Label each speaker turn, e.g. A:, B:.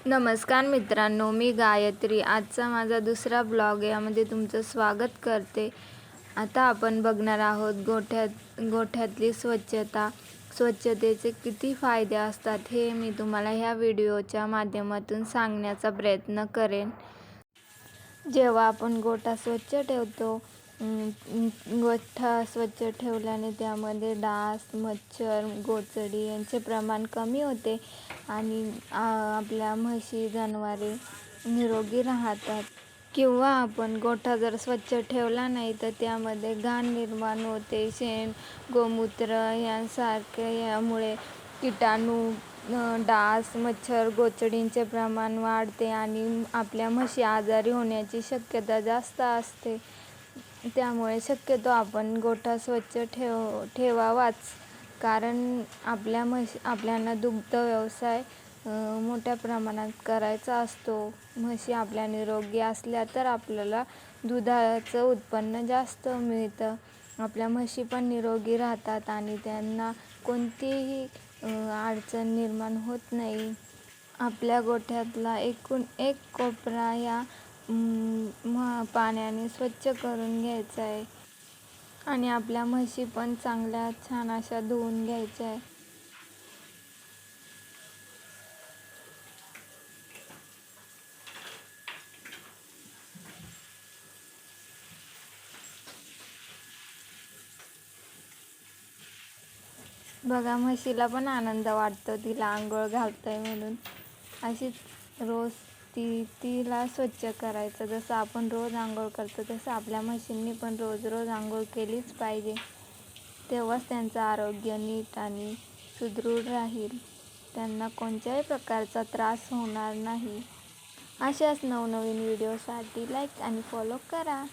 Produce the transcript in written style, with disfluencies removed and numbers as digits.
A: नमस्कार मित्रांनो, मी गायत्री. आजचा माझा दुसरा ब्लॉग यामध्ये तुमचं स्वागत करते. आता आपण बघणार आहोत गोठ्यातली स्वच्छता. स्वच्छतेचे किती फायदे असतात हे मी तुम्हाला ह्या व्हिडिओच्या माध्यमातून सांगण्याचा प्रयत्न करेन. जेव्हा आपण गोठा स्वच्छ ठेवतो, गोठा स्वच्छ ठेवल्याने त्यामध्ये डास, मच्छर, गोचडी यांचे प्रमाण कमी होते आणि आपल्या म्हशी, जनावरे निरोगी राहतात. किंवा आपण गोठा जर स्वच्छ ठेवला नाही तर त्यामध्ये घाण निर्माण होते. शेण, गोमूत्र यामुळे किटाणू, डास, मच्छर, गोचडींचे प्रमाण वाढते आणि आपल्या म्हशी आजारी होण्याची शक्यता जास्त असते. त्यामुळे शक्यतो आपण गोठा स्वच्छ ठेवावाच. कारण आपल्याला दुग्ध व्यवसाय मोठ्या प्रमाणात करायचा असतो. म्हशी आपल्या निरोगी असल्या तर आपल्याला दुधाचं उत्पन्न जास्त मिळतं. आपल्या म्हशी पण निरोगी राहतात आणि त्यांना कोणतीही अडचण निर्माण होत नाही. आपल्या गोठ्यातला एकूण एक कोपरा या पाण्याने स्वच्छ करून घ्यायचा आहे आणि आपल्या म्हशी पण चांगल्या छान अशा धुवून घ्यायच्या आहे. बघा, म्हशीला पण आनंद वाटतो तिला आंघोळ घालतोय म्हणून. अशीच रोज तिला स्वच्छ करायचं. जसं आपण रोज आंघोळ करतो तसं आपल्या म्हशींनी पण रोज रोज आंघोळ केलीच पाहिजे. तेव्हाच त्यांचं आरोग्य नीट आणि सुदृढ राहील. त्यांना कोणत्याही प्रकारचा त्रास होणार नाही. अशाच नवनवीन व्हिडिओसाठी लाईक आणि फॉलो करा.